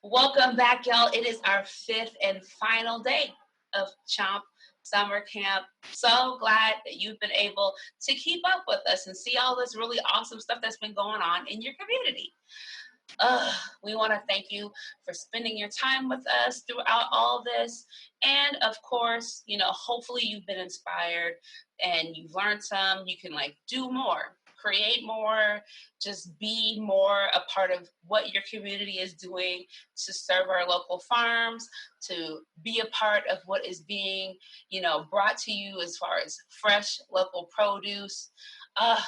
Welcome back, y'all. It is our fifth and final day of CHOMP summer camp. So glad that you've been able to keep up with us and see all this really awesome stuff that's been going on in your community. We want to thank you for spending your time with us throughout all this. And of course, hopefully you've been inspired and you've learned some. You can do more, create more, just be more a part of what your community is doing to serve our local farms, to be a part of what is being, brought to you as far as fresh local produce. I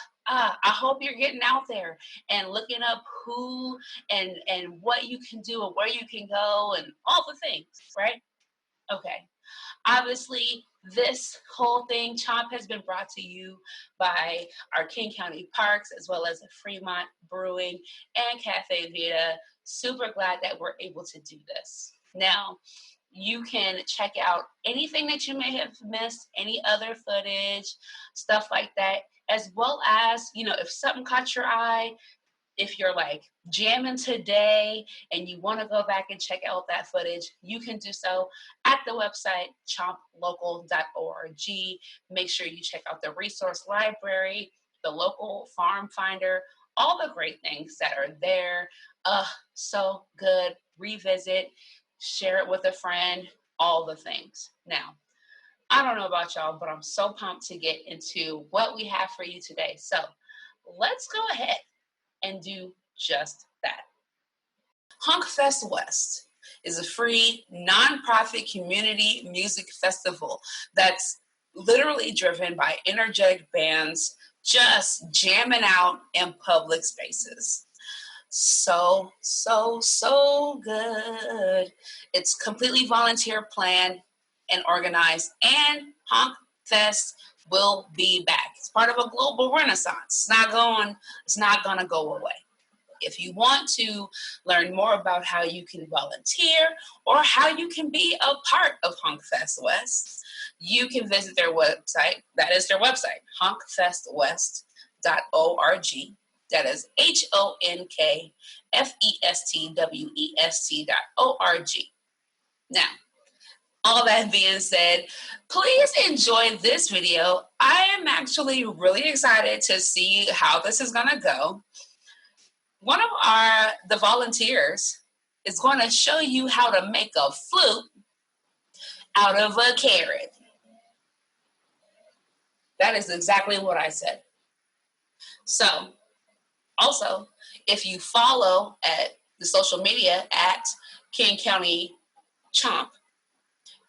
hope you're getting out there and looking up who and what you can do and where you can go and all the things, right? Okay. Obviously, this whole thing, CHOMP, has been brought to you by our King County Parks, as well as Fremont Brewing and Cafe Vera. Super glad that we're able to do this. Now, you can check out anything that you may have missed, any other footage, stuff like that, as well as, if something caught your eye, if you're jamming today and you want to go back and check out that footage, you can do so at the website chomplocal.org. Make sure you check out the resource library, the local farm finder, all the great things that are there. So good. Revisit, share it with a friend, all the things. Now, I don't know about y'all, but I'm so pumped to get into what we have for you today. So let's go ahead and do just that. HunkFest West is a free, nonprofit community music festival that's literally driven by energetic bands just jamming out in public spaces. So good. It's completely volunteer planned and organized, and HunkFest will be back. It's part of a global renaissance. It's not gonna go away. If you want to learn more about how you can volunteer or how you can be a part of HunkFest West, you can visit their website. That is their website, hunkfestwest.org. That is HONKFESTWEST.org. Now, all that being said, please enjoy this video. I am actually really excited to see how this is going to go. One of the volunteers is going to show you how to make a flute out of a carrot. That is exactly what I said. So, also, if you follow at the social media at King County CHOMP,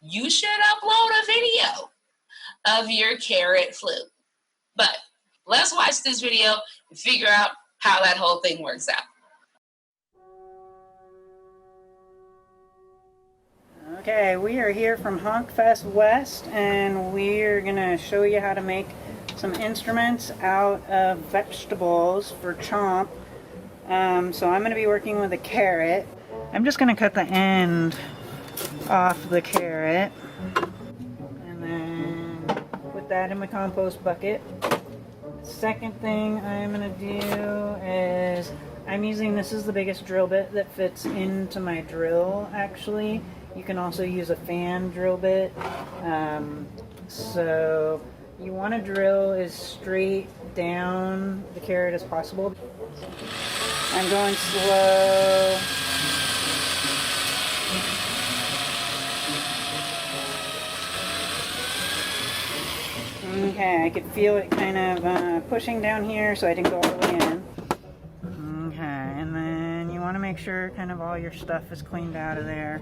you should upload a video of your carrot flute. But let's watch this video and figure out how that whole thing works out. Okay, we are here from HunkFest West, and we're going to show you how to make some instruments out of vegetables for CHOMP. So I'm going to be working with a carrot. I'm just going to cut the end off the carrot and then put that in my compost bucket. Second thing I'm going to do is I'm using, this is the biggest drill bit that fits into my drill actually. You can also use a fan drill bit. So you want to drill as straight down the carrot as possible. I'm going slow. Okay, I could feel it kind of pushing down here, so I didn't go all the way in. Okay, and then you want to make sure kind of all your stuff is cleaned out of there.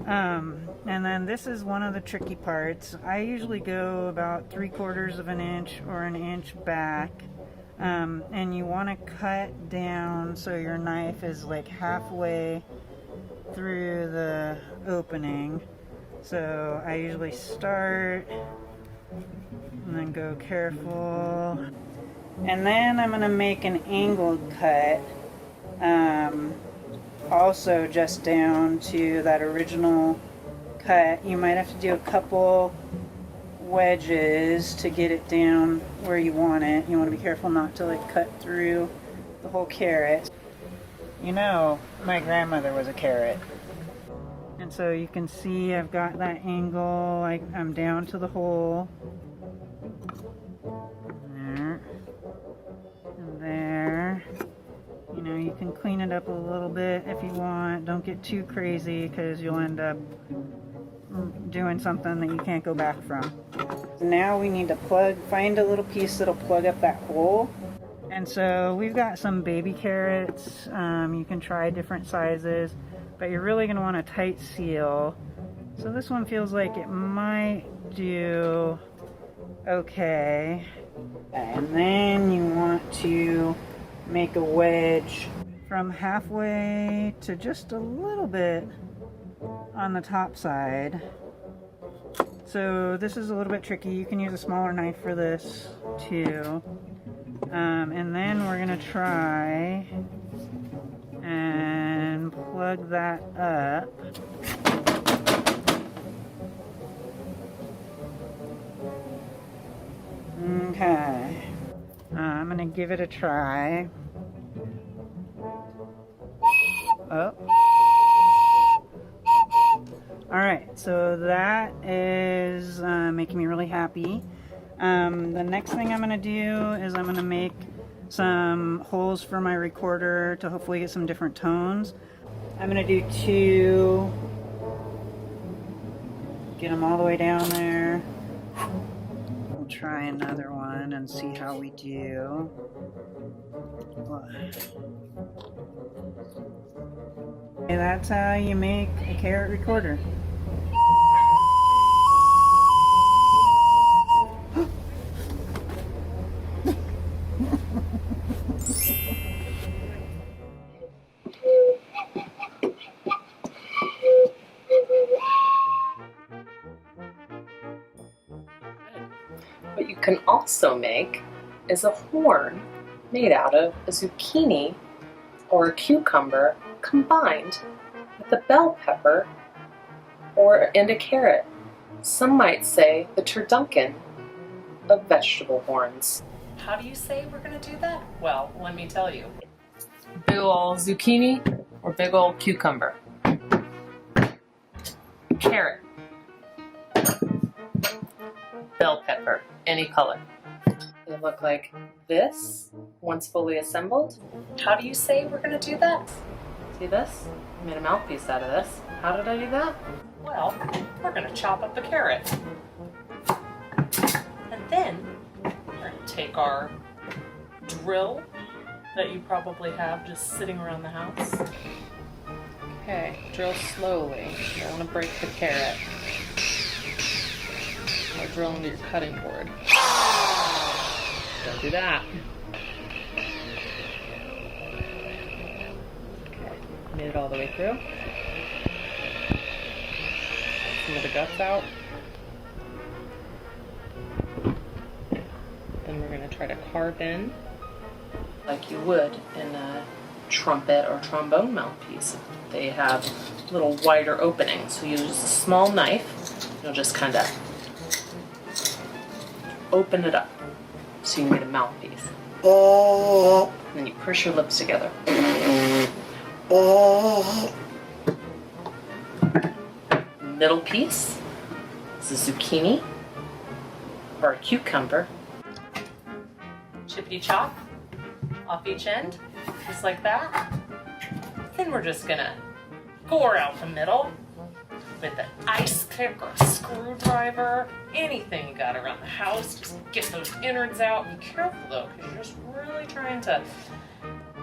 And then this is one of the tricky parts. I usually go about 3/4 of an inch or an inch back. And you want to cut down so your knife is like halfway through the opening. So I usually start and then go careful, and then I'm going to make an angled cut, also just down to that original cut. You might have to do a couple wedges to get it down where you want it. You want to be careful not to cut through the whole carrot. you know, my grandmother was a carrot. And so you can see I've got that angle, I'm down to the hole. There. And there. You know, you can clean it up a little bit if you want. Don't get too crazy because you'll end up doing something that you can't go back from. Now we need to find a little piece that'll plug up that hole. And so we've got some baby carrots. You can try different sizes, but you're really going to want a tight seal. So this one feels like it might do okay. And then you want to make a wedge from halfway to just a little bit on the top side. So this is a little bit tricky. You can use a smaller knife for this too. And then we're gonna try and plug that up. Okay. I'm gonna give it a try. Oh. Alright, so that is making me really happy. The next thing I'm going to do is I'm going to make some holes for my recorder to hopefully get some different tones. I'm going to do 2. Get them all the way down there. We'll try another one and see how we do. Okay, that's how you make a carrot recorder. What you can also make is a horn made out of a zucchini or a cucumber combined with a bell pepper and a carrot. Some might say the turducken of vegetable horns. How do you say we're going to do that? Well, let me tell you. Big ol' zucchini or big ol' cucumber. Carrot. Bell pepper, any color. They look like this once fully assembled. How do you say we're going to do that? See this? I made a mouthpiece out of this. How did I do that? Well, we're going to chop up the carrot. And then we're going to take our drill that you probably have just sitting around the house. Okay, drill slowly. You don't want to break the carrot. Or drill into your cutting board. Don't do that. Okay, made it all the way through. Some of the guts out. Then we're going to try to carve in like you would in a trumpet or trombone mouthpiece. They have little wider openings, so you use a small knife. You'll just kind of open it up so you can get a mouthpiece. And then you push your lips together. Middle piece is a zucchini or a cucumber. Chippity chop off each end, just like that. Then we're just gonna gore out the middle with an ice pick or a screwdriver, anything you got around the house. Just get those innards out. Be careful though, because you're just really trying to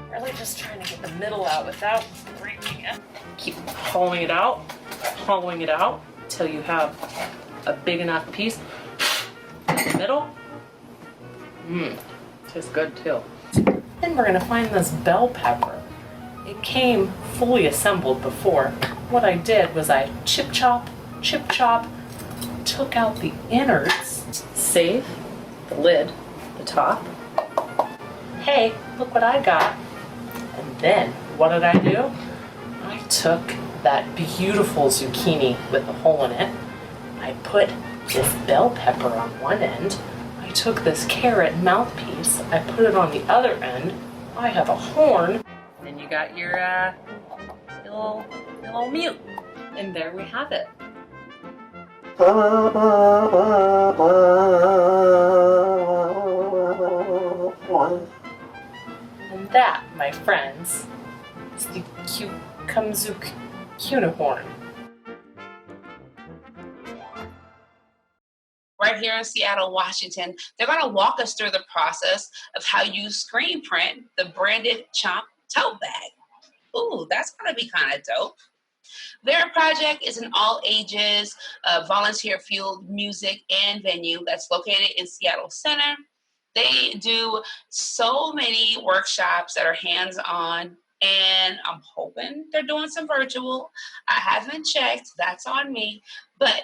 get the middle out without breaking it. Keep hollowing it out until you have a big enough piece in the middle. Tastes good too. Then we're gonna find this bell pepper. It came fully assembled before. What I did was I chip chop, took out the innards, save the lid, the top. Hey, look what I got. And then, what did I do? I took that beautiful zucchini with the hole in it. I put this bell pepper on one end. I took this carrot mouthpiece. I put it on the other end. I have a horn. Then you got your little mute. And there we have it. And that, my friends, is the Kumzuk cuneiform. Right here in Seattle, Washington, they're going to walk us through the process of how you screen print the branded CHOMP tote bag. Ooh, that's going to be kind of dope. Vera Project is an all-ages, volunteer-fueled music and venue that's located in Seattle Center. They do so many workshops that are hands-on, and I'm hoping they're doing some virtual. I haven't checked, that's on me. But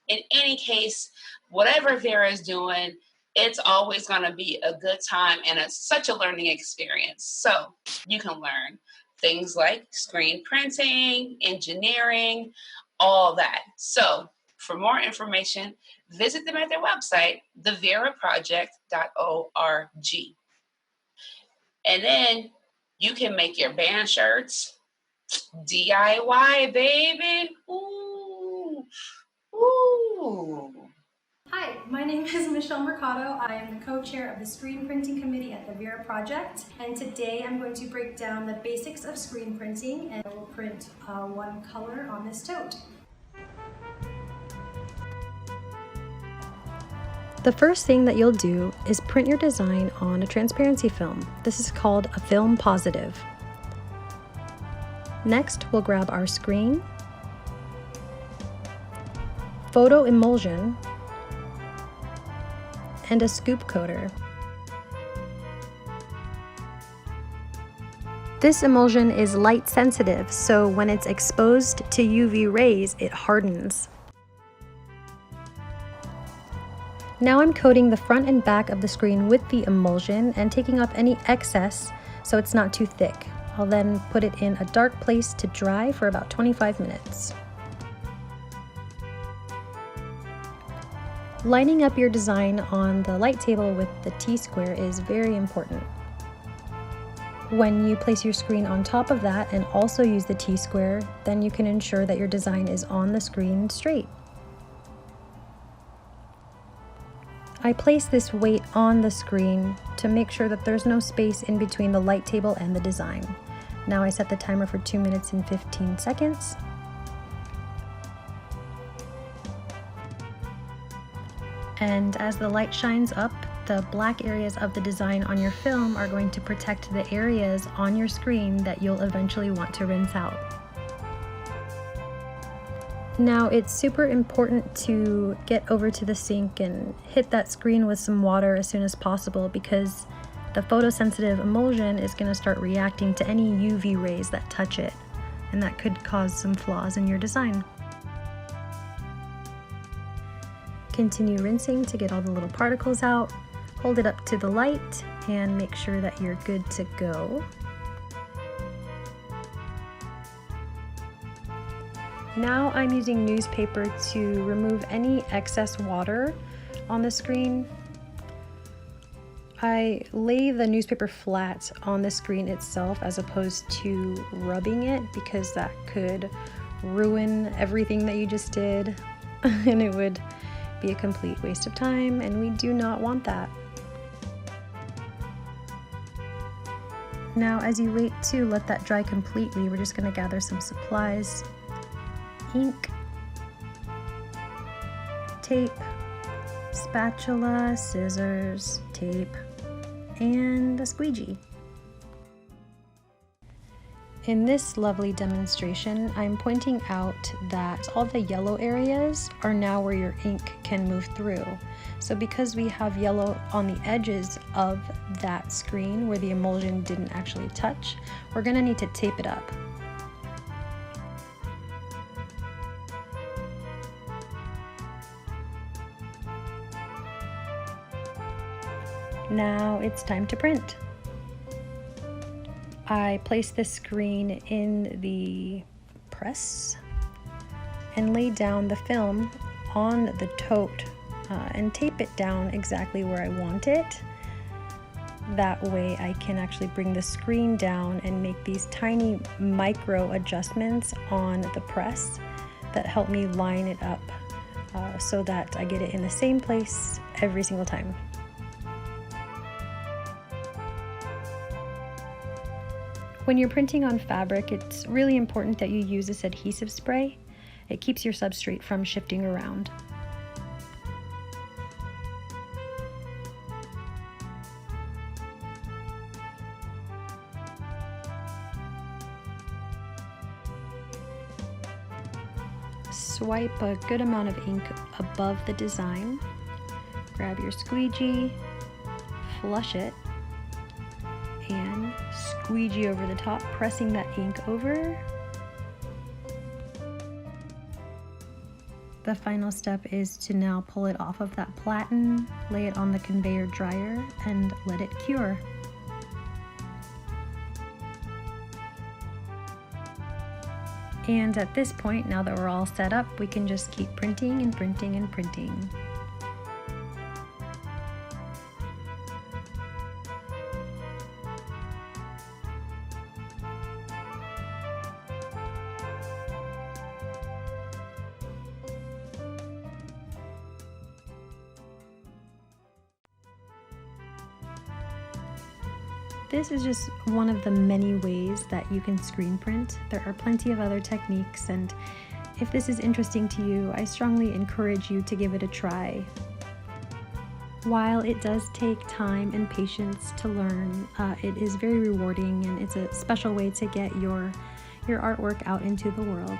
in any case, whatever Vera is doing, it's always going to be a good time, and it's such a learning experience. So you can learn things like screen printing, engineering, all that. So for more information, visit them at their website, theveraproject.org. And then you can make your band shirts, DIY, baby. Ooh, ooh. Hi, my name is Michelle Mercado. I am the co-chair of the Screen Printing Committee at the Vera Project, and today I'm going to break down the basics of screen printing, and I will print one color on this tote. The first thing that you'll do is print your design on a transparency film. This is called a film positive. Next, we'll grab our screen, photo emulsion, and a scoop coater. This emulsion is light sensitive, so when it's exposed to UV rays, it hardens. Now I'm coating the front and back of the screen with the emulsion and taking off any excess so it's not too thick. I'll then put it in a dark place to dry for about 25 minutes. Lining up your design on the light table with the T-square is very important. When you place your screen on top of that and also use the T-square, then you can ensure that your design is on the screen straight. I place this weight on the screen to make sure that there's no space in between the light table and the design. Now I set the timer for 2 minutes and 15 seconds. And as the light shines up, the black areas of the design on your film are going to protect the areas on your screen that you'll eventually want to rinse out. Now it's super important to get over to the sink and hit that screen with some water as soon as possible, because the photosensitive emulsion is going to start reacting to any UV rays that touch it, and that could cause some flaws in your design. Continue rinsing to get all the little particles out. Hold it up to the light and make sure that you're good to go. Now I'm using newspaper to remove any excess water on the screen. I lay the newspaper flat on the screen itself as opposed to rubbing it, because that could ruin everything that you just did and it would be a complete waste of time, and we do not want that. Now as you wait to let that dry completely, we're just going to gather some supplies: ink, tape, spatula, scissors, tape, and a squeegee. In this lovely demonstration, I'm pointing out that all the yellow areas are now where your ink can move through. So because we have yellow on the edges of that screen where the emulsion didn't actually touch, we're going to need to tape it up. Now it's time to print. I place the screen in the press and lay down the film on the tote and tape it down exactly where I want it. That way I can actually bring the screen down and make these tiny micro adjustments on the press that help me line it up so that I get it in the same place every single time. When you're printing on fabric, it's really important that you use this adhesive spray. It keeps your substrate from shifting around. Swipe a good amount of ink above the design. Grab your squeegee, flush it, and squeegee over the top, pressing that ink over. The final step is to now pull it off of that platen, lay it on the conveyor dryer, and let it cure. And at this point, now that we're all set up, we can just keep printing and printing and printing. This is just one of the many ways that you can screen print. There are plenty of other techniques, and if this is interesting to you, I strongly encourage you to give it a try. While it does take time and patience to learn, it is very rewarding, and it's a special way to get your artwork out into the world.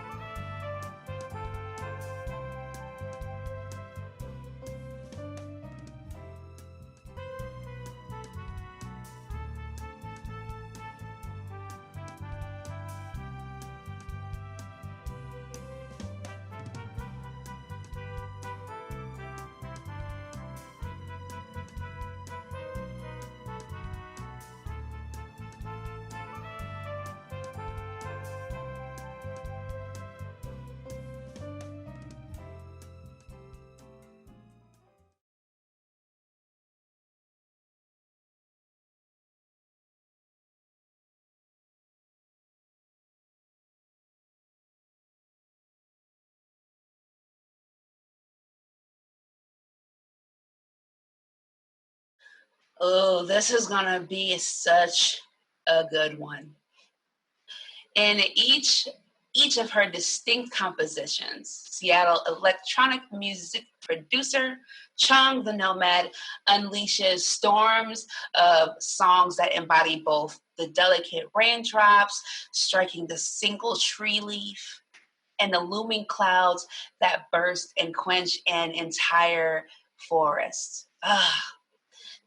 Oh, this is gonna be such a good one. In each of her distinct compositions, Seattle electronic music producer Chung the Nomad unleashes storms of songs that embody both the delicate raindrops striking the single tree leaf and the looming clouds that burst and quench an entire forest.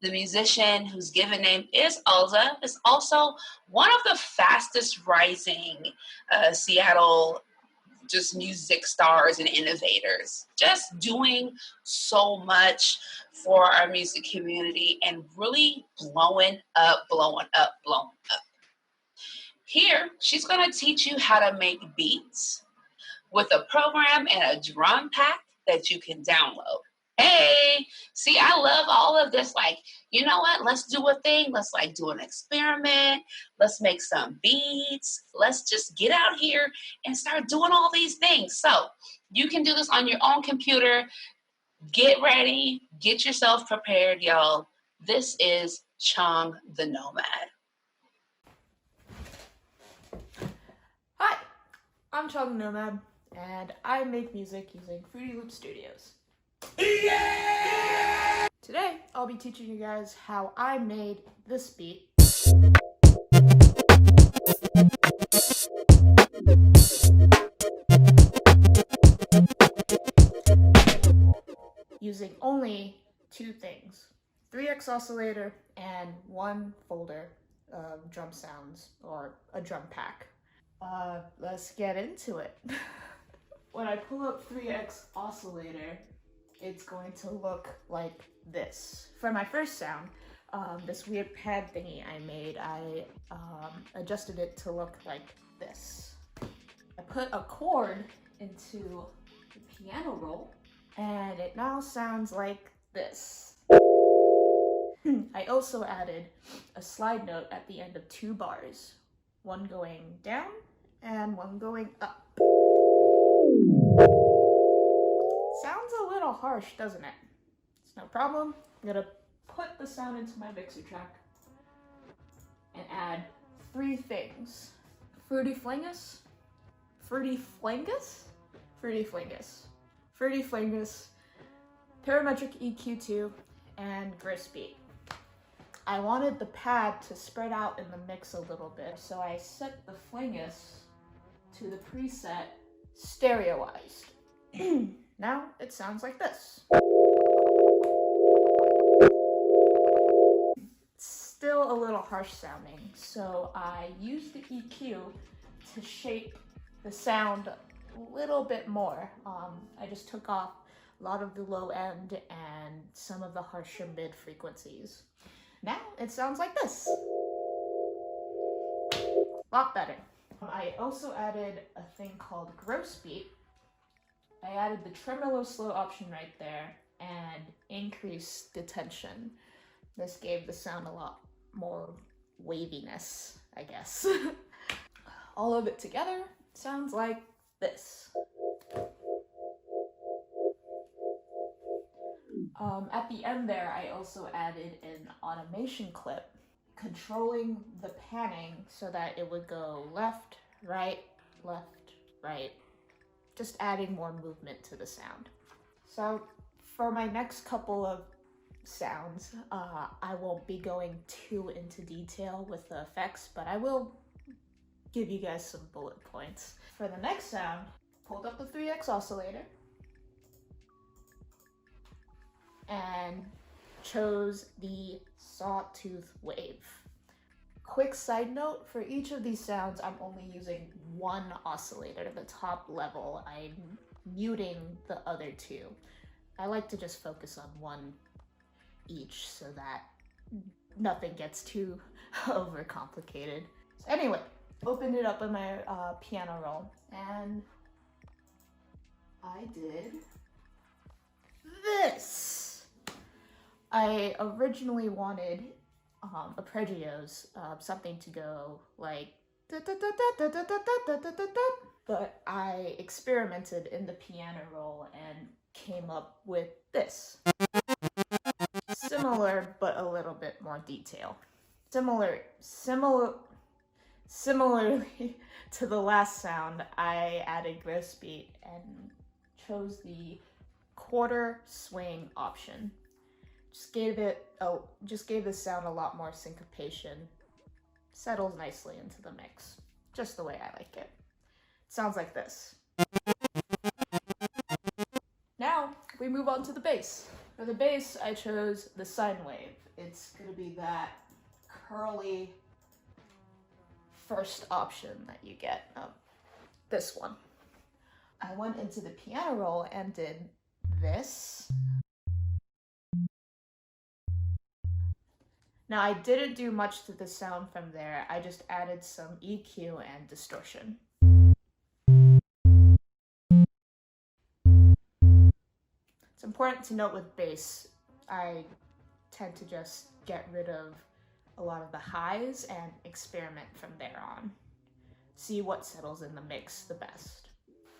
The musician, whose given name is Alza, is also one of the fastest rising Seattle just music stars and innovators, just doing so much for our music community and really blowing up. Here, she's going to teach you how to make beats with a program and a drum pack that you can download. Hey, see, I love all of this. Like, you know what? Let's do a thing. Let's do an experiment. Let's make some beats. Let's just get out here and start doing all these things. So you can do this on your own computer. Get ready. Get yourself prepared, y'all. This is Chung the Nomad. Hi, I'm Chung the Nomad, and I make music using Fruity Loop Studios. Yeah! Today, I'll be teaching you guys how I made this beat. Using only two things, 3x oscillator and one folder of drum sounds or a drum pack. Let's get into it. When I pull up 3x oscillator, it's going to look like this. For my first sound, this weird pad thingy I made, I adjusted it to look like this. I put a chord into the piano roll, and it now sounds like this. I also added a slide note at the end of 2 bars, one going down and one going up. Sounds a little harsh, doesn't it? It's no problem. I'm gonna put the sound into my mixer track and add 3 things. Fruity Flingus, Fruity Flingus, Fruity Flingus, Fruity Flingus, Parametric EQ2, and Grist Beat. I wanted the pad to spread out in the mix a little bit, so I set the Flingus to the preset Stereoized. Now it sounds like this. Still a little harsh sounding, so I used the EQ to shape the sound a little bit more. I just took off a lot of the low end and some of the harsher mid frequencies. Now it sounds like this. A lot better. I also added a thing called Gross Beat. I added the tremolo slow option right there and increased the tension. This gave the sound a lot more waviness, I guess. All of it together sounds like this. At the end there, I also added an automation clip controlling the panning so that it would go left, right, just adding more movement to the sound. So for my next couple of sounds, I won't be going too into detail with the effects, but I will give you guys some bullet points. For the next sound, pulled up the 3X oscillator and chose the Sawtooth Wave. Quick side note, for each of these sounds, I'm only using 1 oscillator, the top level. I'm muting the other 2. I like to just focus on 1 each so that nothing gets too overcomplicated. So anyway, opened it up in my piano roll and I did this. I originally wanted arpeggios, something to go like but I experimented in the piano roll and came up with this. Similar, but a little bit more detail. Similarly to the last sound, I added Gross Beat and chose the quarter swing option. Just gave the sound a lot more syncopation. Settles nicely into the mix, just the way I like it. Sounds like this. Now we move on to the bass. For the bass, I chose the sine wave. It's gonna be that curly first option that you get. This one. I went into the piano roll and did this. Now I didn't do much to the sound from there. I just added some EQ and distortion. It's important to note with bass, I tend to just get rid of a lot of the highs and experiment from there on. See what settles in the mix the best.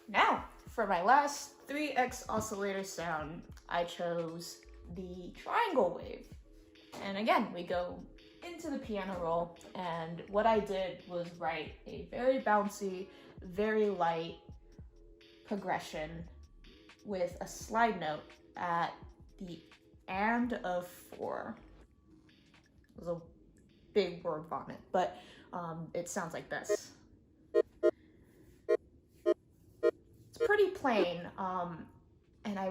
Now, for my last 3X oscillator sound, I chose the triangle wave. And again, we go into the piano roll, and what I did was write a very bouncy, very light progression with a slide note at the and of 4. It was a big word vomit, but it sounds like this. It's pretty plain, and I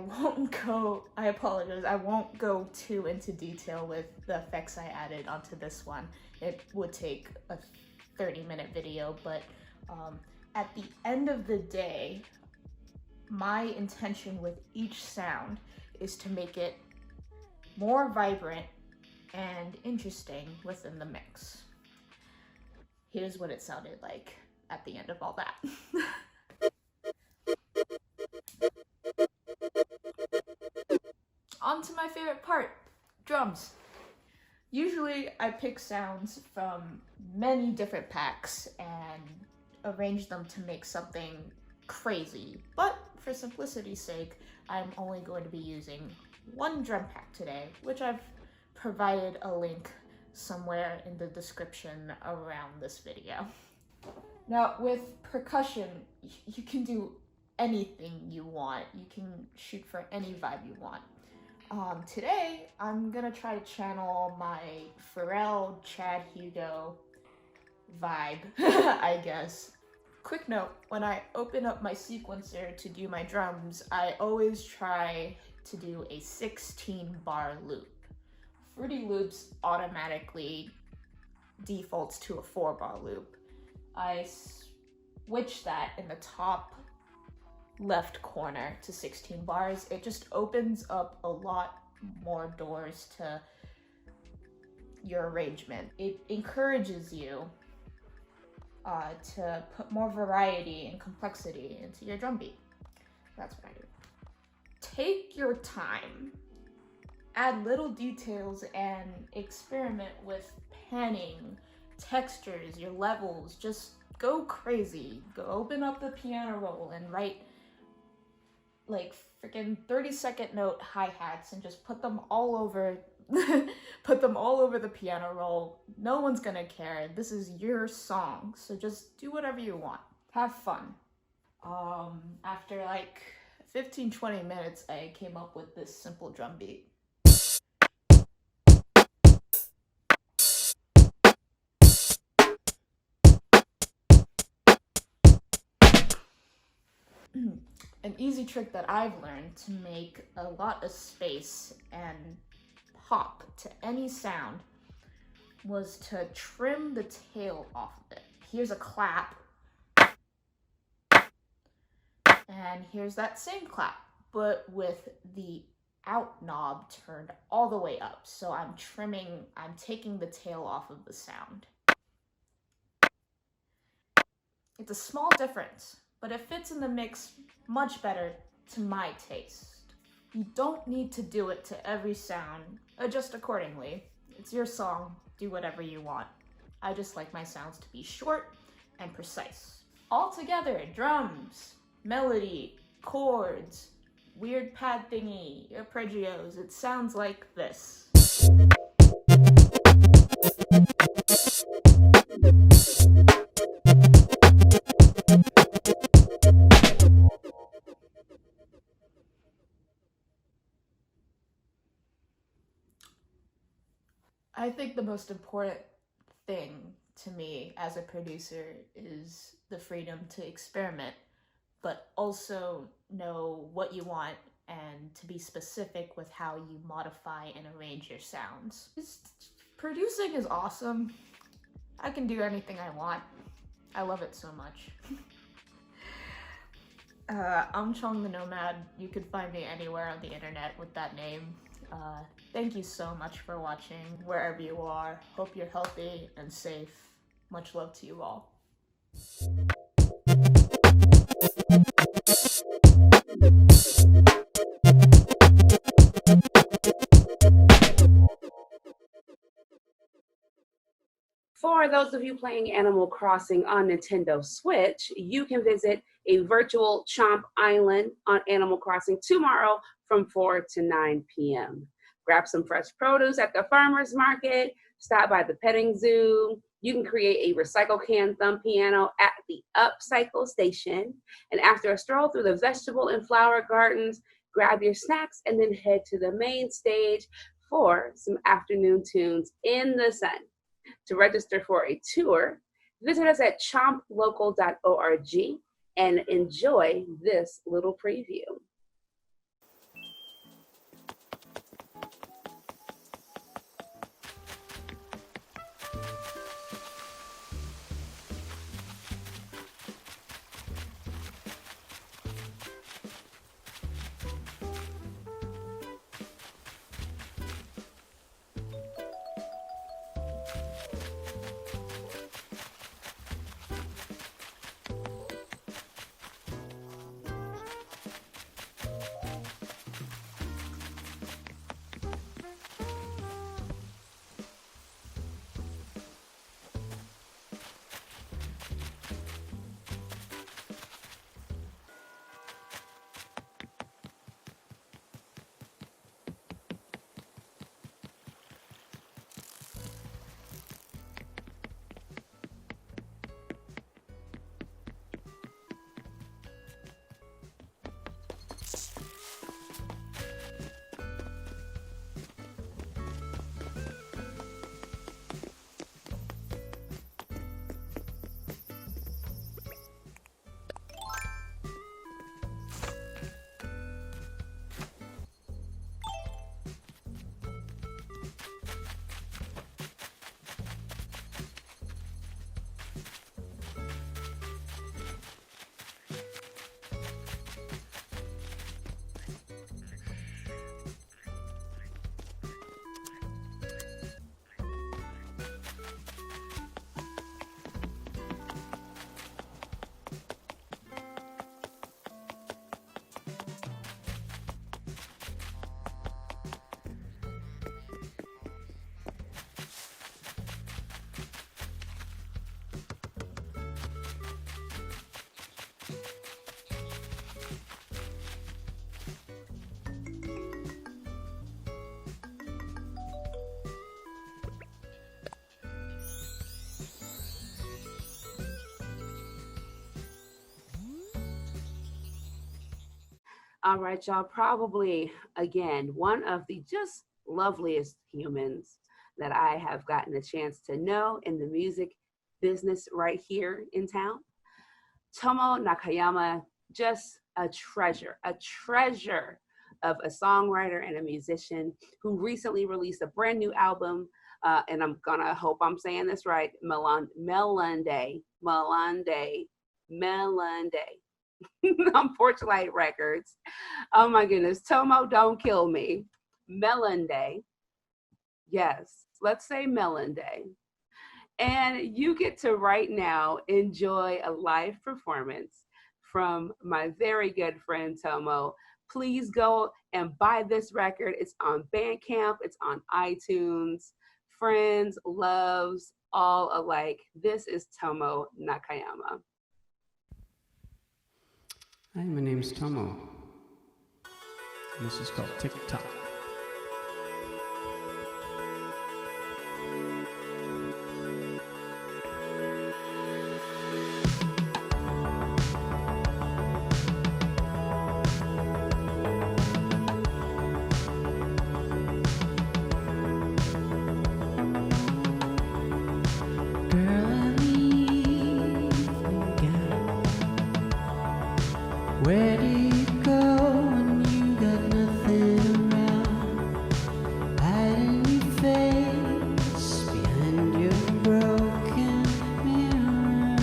apologize, I won't go too into detail with the effects I added onto this one. It would take a 30-minute video, but at the end of the day, my intention with each sound is to make it more vibrant and interesting within the mix. Here's what it sounded like at the end of all that. On to my favorite part, drums. Usually I pick sounds from many different packs and arrange them to make something crazy, but for simplicity's sake, I'm only going to be using one drum pack today, which I've provided a link somewhere in the description around this video. Now, with percussion, you can do anything you want. You can shoot for any vibe you want. Today, I'm gonna try to channel my Pharrell, Chad Hugo vibe, I guess. Quick note, when I open up my sequencer to do my drums, I always try to do a 16-bar loop. Fruity Loops automatically defaults to a 4-bar loop. I switch that in the top left corner to 16 bars. It just opens up a lot more doors to your arrangement. It encourages you to put more variety and complexity into your drum beat. That's what I do. Take your time, add little details, and experiment with panning, textures, your levels. Just go crazy. Go open up the piano roll and write like freaking 30-second note hi-hats and just put them all over put them all over the piano roll. No one's gonna care. This is your song, so just do whatever you want. Have fun. After like 15-20 minutes, I came up with this simple drum beat. An easy trick that I've learned to make a lot of space and pop to any sound was to trim the tail off of it. Here's a clap, and here's that same clap, but with the out knob turned all the way up. So I'm taking the tail off of the sound. It's a small difference, but it fits in the mix much better to my taste. You don't need to do it to every sound. Adjust accordingly. It's your song. Do whatever you want. I just like my sounds to be short and precise. All together, drums, melody, chords, weird pad thingy, arpeggios. It sounds like this. I think the most important thing to me as a producer is the freedom to experiment, but also know what you want and to be specific with how you modify and arrange your sounds. Producing is awesome. I can do anything I want. I love it so much. I'm Chong the Nomad. You can find me anywhere on the internet with that name. Thank you so much for watching, wherever you are. Hope you're healthy and safe. Much love to you all. For those of you playing Animal Crossing on Nintendo Switch, you can visit a virtual Chomp Island on Animal Crossing tomorrow from 4 to 9 p.m. Grab some fresh produce at the farmer's market, stop by the petting zoo. You can create a recycle can thumb piano at the Upcycle station. And after a stroll through the vegetable and flower gardens, grab your snacks and then head to the main stage for some afternoon tunes in the sun. To register for a tour, visit us at chomplocal.org and enjoy this little preview. All right, y'all. Probably, again, one of the just loveliest humans that I have gotten a chance to know in the music business right here in town. Tomo Nakayama, just a treasure of a songwriter and a musician who recently released a brand new album. And I'm gonna hope I'm saying this right, Melande on Porchlight Records. Oh my goodness, Tomo, don't kill me. Melande, yes, let's say Melande. And you get to right now enjoy a live performance from my very good friend Tomo. Please go and buy this record. It's on Bandcamp, it's on iTunes. Friends, loves, all alike. This is Tomo Nakayama. Hi, my name's Tomo. And this is called TikTok. Where do you go when you got nothing around? Hiding your face behind your broken mirror.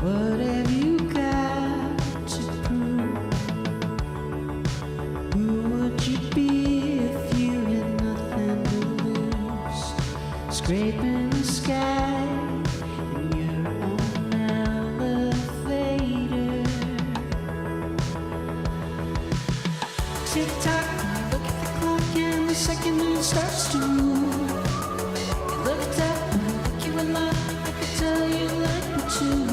What have you got to prove? Who would you be if you had nothing to lose? Scraping the sky. Tick-tock, look at the clock and the second it starts to move. You looked up and like you were love, I could tell you like me too.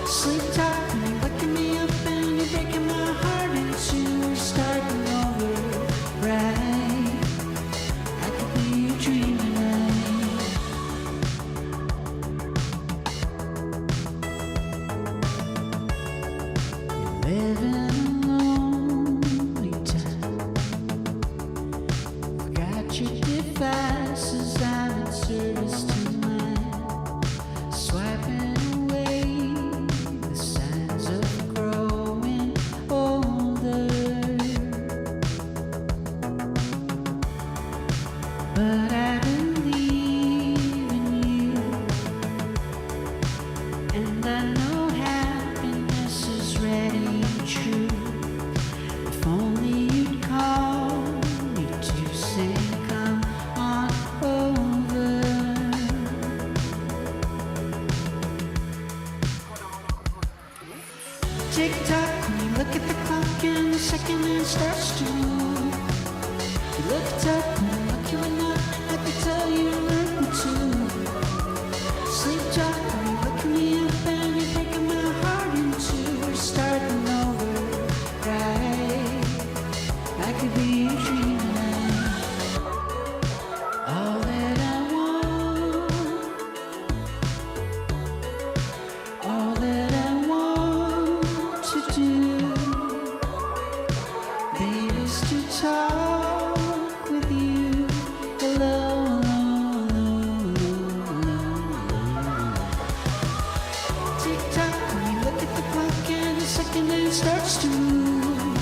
Sleep talk, and you're waking me up and you're breaking my heart in two. We're starting over, right? I could be your dream tonight. You're living devices I'm in service to mine, swiping away the signs of growing older. But I believe in you, and I know happiness is ready and true. If only you'd call me to say tick-tock, when you look at the clock and the second it starts to move. You looked up and like you were not, I could tell you like me too. Sleep talk, when you're waking me up and you're breaking my heart in two. We're starting over, right? I could be your dream tonight. All that I want, all that I want to do, baby, is to talk with you. Hello, hello, hello, hello. Tick-tock, when you look at the clock and the second it starts to move.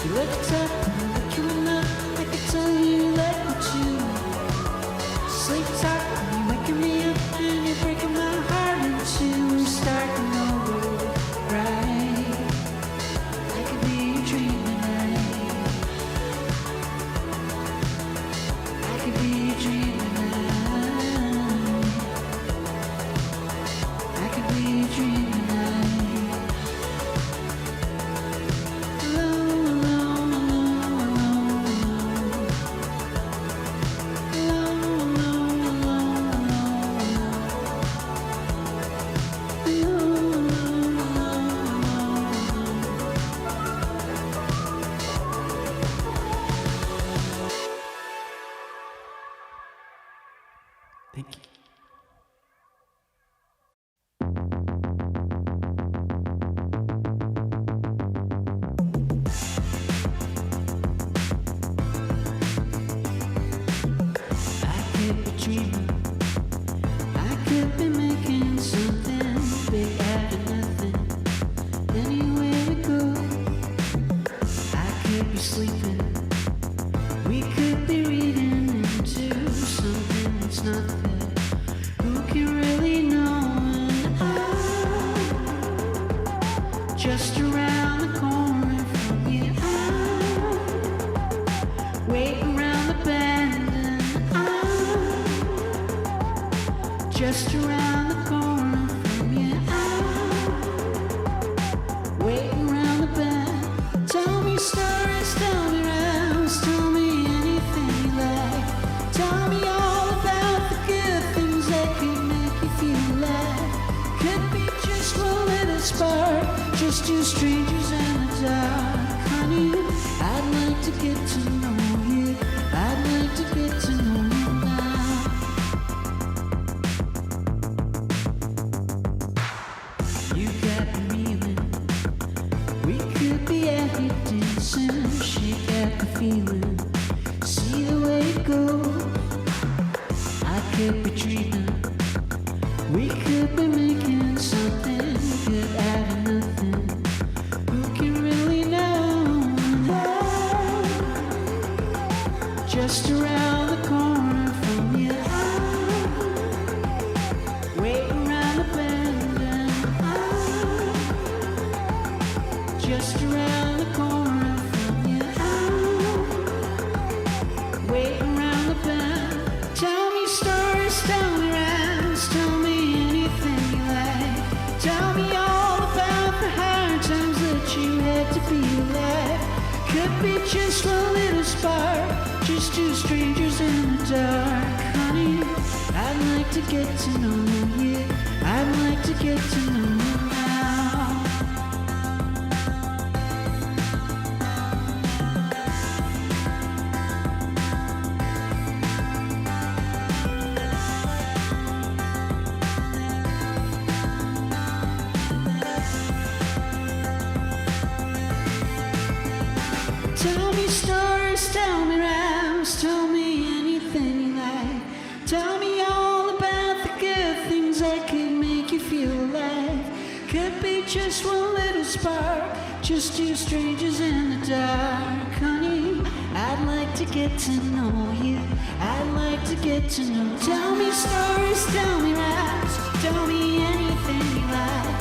You looked up and like you were not, I could tell you like me too. Sleep talk, when you're waking me up and you're breaking my heart in two. We're starting over, right? I could be your dream tonight. I could be your dream tonight. I could be your dream tonight. Alone, alone, alone, alone. Alone, alone, alone, alone. Thank you. around the corner from you. Waiting around the bend. Tell me stories, tell me rhymes, tell me anything you like. Tell me all about the good things that could make you feel alive. Could be just one little spark, just two strangers in the dark. Honey, I'd like to get to know you. I'd like to get to know you now. You got me feeling we could be out here dancing. Shake out the feeling, see the way it goes. I could be dreaming, we could be making something good out of nothing. Who can really know? Just around the corner from you, waiting around the bend, just around the corner from you, waiting around the bend. Tell me stories, tell me rhymes, tell me anything you like. Tell me all about the hard times that you had to be alive. Could be just one little spark, just two strangers in the dark. Honey, I'd like to get to know you. I'd like to get to know you now. Tell me stories, tell me rhymes, tell me anything you like. Tell me all about the good things that could make you feel alive. Could be just one little spark, just two strangers in the dark. Honey, I'd like to get to know you. I'd like to get to know. Tell me stories, tell me rhymes, tell me anything you like.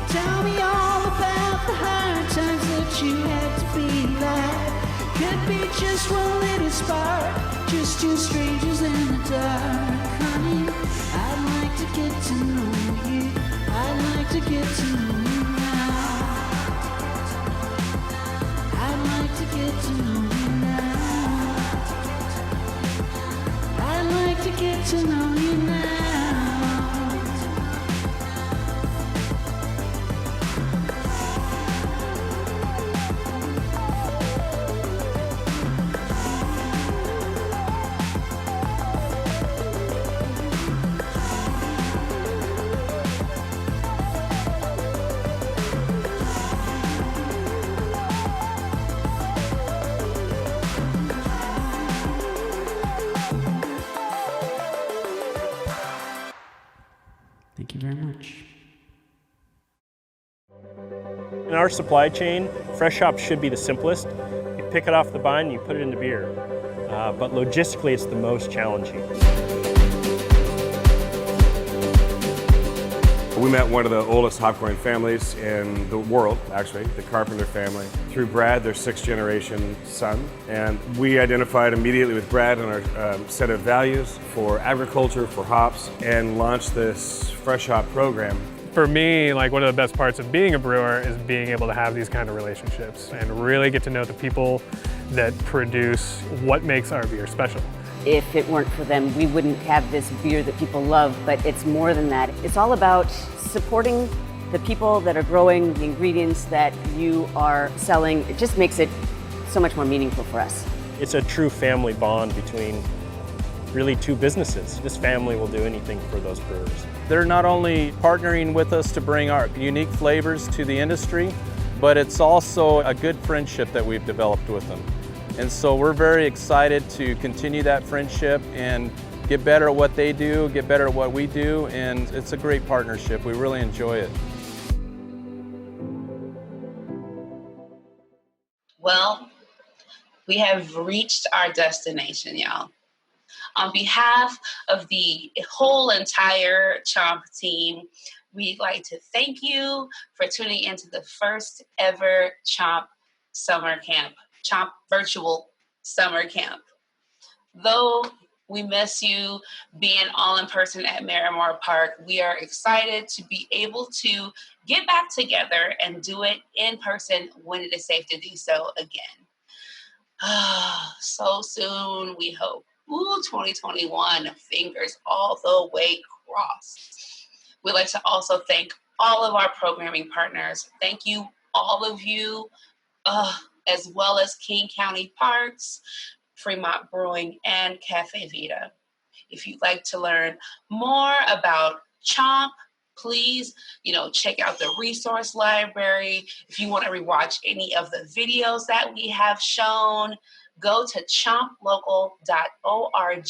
Tell me all about the hard times that you had to be alive. Could be just one little spark, just two strangers in the dark. Honey, I'd like to get to know you. I'd like to get to know you now. I'd like to get to know you now. I'd like to get to know you now. Thank you very much. In our supply chain, fresh hops should be the simplest. You pick it off the vine, you put it into beer. But logistically, it's the most challenging. We met one of the oldest hop growing families in the world, actually, the Carpenter family. Through Brad, their sixth generation son. And we identified immediately with Brad on our set of values for agriculture, for hops, and launched this fresh hop program. For me, like one of the best parts of being a brewer is being able to have these kind of relationships and really get to know the people that produce what makes our beer special. If it weren't for them, we wouldn't have this beer that people love, but it's more than that. It's all about supporting the people that are growing the ingredients that you are selling. It just makes it so much more meaningful for us. It's a true family bond between really two businesses. This family will do anything for those brewers. They're not only partnering with us to bring our unique flavors to the industry, but it's also a good friendship that we've developed with them. And so we're very excited to continue that friendship and get better at what they do, get better at what we do, and it's a great partnership. We really enjoy it. Well, we have reached our destination, y'all. On behalf of the whole entire CHOMP team, we'd like to thank you for tuning into the first ever CHOMP summer camp, CHOMP virtual summer camp. Though We miss you being all in person at Miramar Park. We are excited to be able to get back together and do it in person when it is safe to do so again. So soon, we hope. Ooh, 2021, fingers all the way crossed. We'd like to also thank all of our programming partners. Thank you, all of you, as well as King County Parks, Fremont Brewing, and Cafe Vita. If you'd like to learn more about CHOMP, please, check out the resource library. If you want to rewatch any of the videos that we have shown, go to chomplocal.org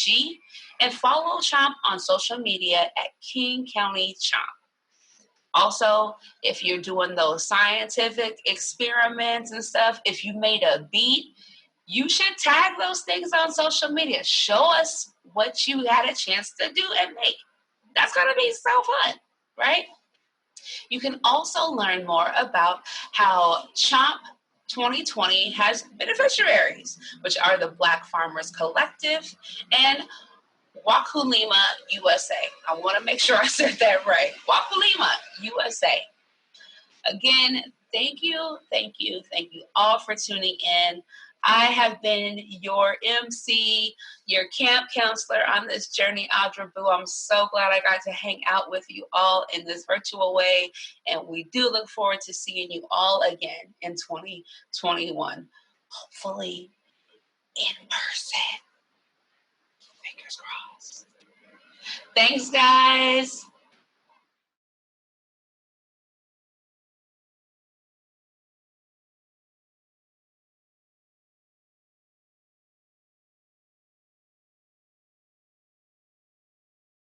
and follow CHOMP on social media at King County CHOMP. Also, if you're doing those scientific experiments and stuff, if you made a beat, you should tag those things on social media. Show us what you had a chance to do and make. That's going to be so fun, right? You can also learn more about how CHOMP 2020 has beneficiaries, which are the Black Farmers Collective and Wakulima USA. I want to make sure I said that right. Wakulima USA. Again, thank you all for tuning in. I have been your MC, your camp counselor on this journey, Audra Boo. I'm so glad I got to hang out with you all in this virtual way, and we do look forward to seeing you all again in 2021, hopefully in person. Fingers crossed. Thanks, guys.